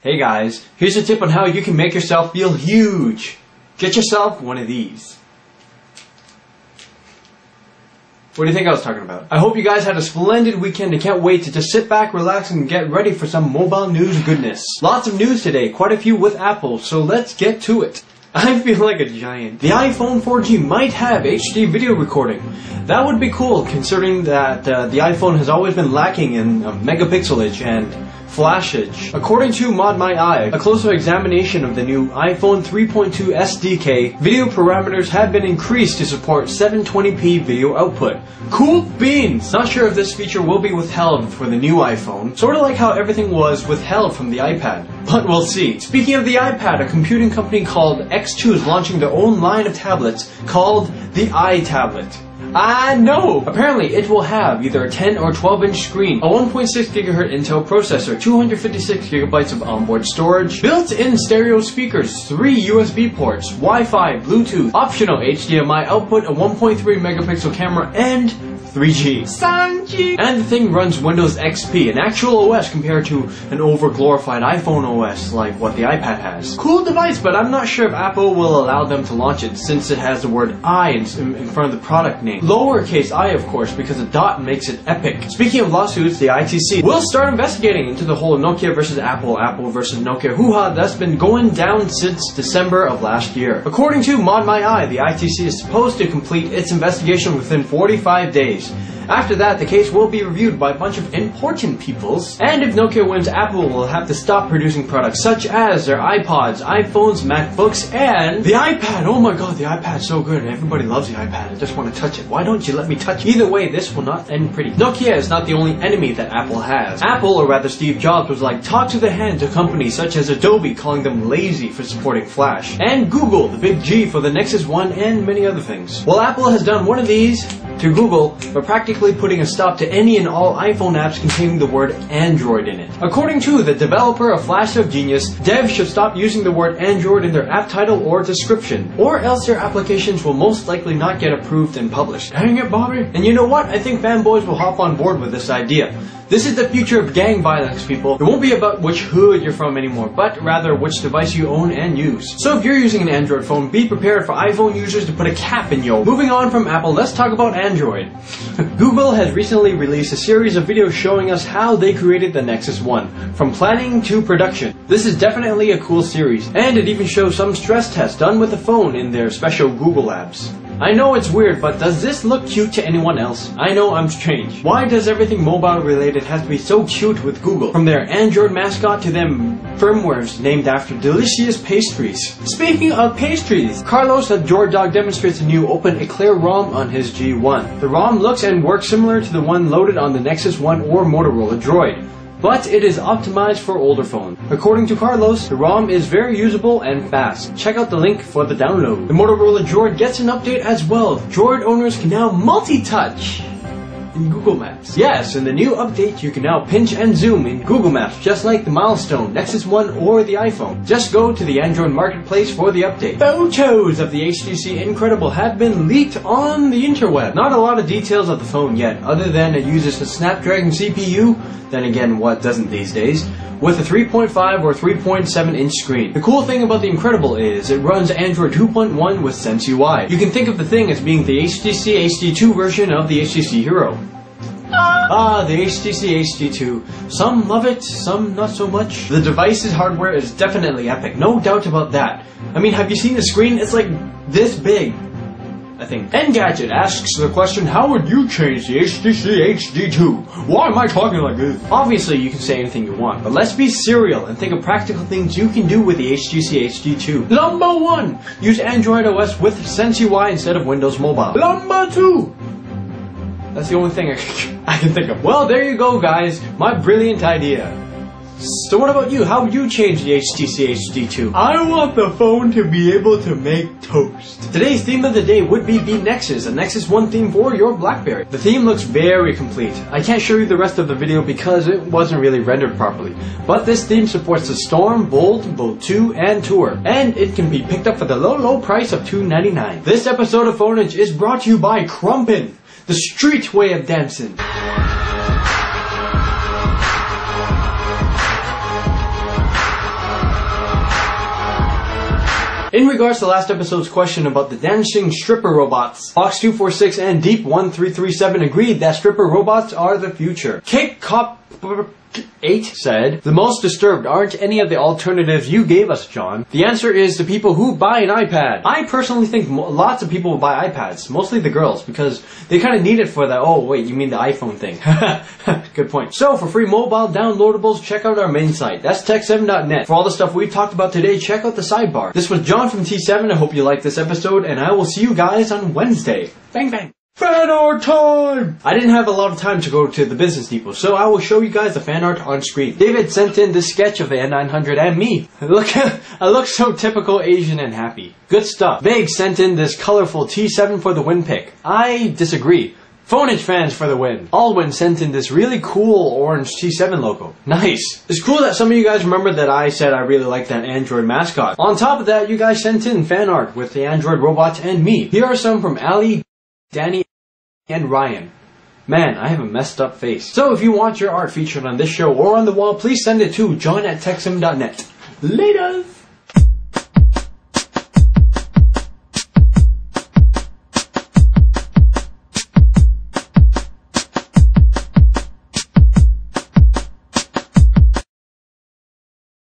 Hey guys, here's a tip on how you can make yourself feel huge. Get yourself one of these. What do you think I was talking about? I hope you guys had a splendid weekend and can't wait to just sit back, relax, and get ready for some mobile news goodness. Lots of news today, quite a few with Apple, so let's get to it. I feel like a giant. The iPhone 4G might have HD video recording. That would be cool, considering that the iPhone has always been lacking in megapixelage and flashage. According to ModMyEye, a closer examination of the new iPhone 3.2 SDK, video parameters have been increased to support 720p video output. Cool beans! Not sure if this feature will be withheld for the new iPhone, sort of like how everything was withheld from the iPad. But we'll see. Speaking of the iPad, a computing company called X2 is launching their own line of tablets called the iTablet. No! Apparently it will have either a 10 or 12-inch screen, a 1.6 GHz Intel processor, 256 GB of onboard storage, built-in stereo speakers, 3 USB ports, Wi-Fi, Bluetooth, optional HDMI output, a 1.3 megapixel camera, and 3G. Sanji! And the thing runs Windows XP, an actual OS compared to an over-glorified iPhone OS like what the iPad has. Cool device, but I'm not sure if Apple will allow them to launch it since it has the word I in front of the product name. Lowercase I, of course, because a dot makes it epic. Speaking of lawsuits, the ITC will start investigating into the whole Nokia versus Apple, Apple versus Nokia hoo-ha that's been going down since December of last year. According to ModMyEye, the ITC is supposed to complete its investigation within 45 days. After that, the case will be reviewed by a bunch of important peoples, and if Nokia wins, Apple will have to stop producing products such as their iPods, iPhones, MacBooks, and the iPad. Oh my god, the iPad's so good. Everybody loves the iPad. I just want to touch it. Why don't you let me touch it? Either way, this will not end pretty. Nokia is not the only enemy that Apple has. Apple, or rather Steve Jobs, was like talk to the hand to companies such as Adobe, calling them lazy for supporting Flash, and Google, the big G, for the Nexus 1 and many other things. Well, Apple has done one of these to Google, but practically putting a stop to any and all iPhone apps containing the word Android in it. According to the developer of Flash of Genius, devs should stop using the word Android in their app title or description, or else their applications will most likely not get approved and published. Dang it, Bobby! And you know what? I think fanboys will hop on board with this idea. This is the future of gang violence, people. It won't be about which hood you're from anymore, but rather which device you own and use. So if you're using an Android phone, be prepared for iPhone users to put a cap in yo. Moving on from Apple, let's talk about Android. Google has recently released a series of videos showing us how they created the Nexus 1, from planning to production. This is definitely a cool series, and it even shows some stress tests done with the phone in their special Google Labs. I know it's weird, but does this look cute to anyone else? I know I'm strange. Why does everything mobile related have to be so cute with Google? From their Android mascot to them firmwares named after delicious pastries. Speaking of pastries, Carlos at JordDog demonstrates a new Open Eclair ROM on his G1. The ROM looks and works similar to the one loaded on the Nexus 1 or Motorola Droid, but it is optimized for older phones. According to Carlos, the ROM is very usable and fast. Check out the link for the download. The Motorola Droid gets an update as well. Droid owners can now multi-touch in Google Maps. Yes, in the new update, you can now pinch and zoom in Google Maps, just like the Milestone, Nexus 1, or the iPhone. Just go to the Android marketplace for the update. Photos of the HTC Incredible have been leaked on the interweb. Not a lot of details of the phone yet, other than it uses a Snapdragon CPU, then again, what doesn't these days, with a 3.5 or 3.7 inch screen. The cool thing about the Incredible is it runs Android 2.1 with Sense UI. You can think of the thing as being the HTC HD2 version of the HTC Hero. The HTC HD2. Some love it, some not so much. The device's hardware is definitely epic, no doubt about that. I mean, have you seen the screen? It's like this big, I think. Engadget asks the question, how would you change the HTC HD2? Why am I talking like this? Obviously, you can say anything you want, but let's be serial and think of practical things you can do with the HTC HD2. Number 1, use Android OS with Sense UI instead of Windows Mobile. Number 2, that's the only thing I can think of. Well, there you go, guys. My brilliant idea. So what about you? How would you change the HTC HD2? I want the phone to be able to make toast. Today's theme of the day would be Beat Nexus, a Nexus 1 theme for your BlackBerry. The theme looks very complete. I can't show you the rest of the video because it wasn't really rendered properly. But this theme supports the Storm, Bolt, Bolt 2, and Tour. And it can be picked up for the low price of $2.99. This episode of Phonage is brought to you by Crumpin', the street way of dancing. In regards to last episode's question about the dancing stripper robots, Fox246 and Deep1337 agreed that stripper robots are the future. Cake Cop 8 said, the most disturbed aren't any of the alternatives you gave us, John. The answer is the people who buy an iPad. I personally think lots of people will buy iPads, mostly the girls, because they kind of need it for that. Oh wait, you mean the iPhone thing. Good point. So for free mobile downloadables, check out our main site. That's tech7.net. For all the stuff we talked about today, check out the sidebar. This was John from T7. I hope you liked this episode, and I will see you guys on Wednesday. Bang bang. Fan art time! I didn't have a lot of time to go to the Business Depot, so I will show you guys the fan art on screen. David sent in this sketch of the N900 and me. I look so typical Asian and happy. Good stuff. Big sent in this colorful T7 for the win pick. I disagree. Phonage fans for the win. Alwyn sent in this really cool orange T7 logo. Nice. It's cool that some of you guys remember that I said I really like that Android mascot. On top of that, you guys sent in fan art with the Android robots and me. Here are some from Ali, Danny, and Ryan. Man, I have a messed up face. So if you want your art featured on this show or on the wall, please send it to john@techsim.net. Later!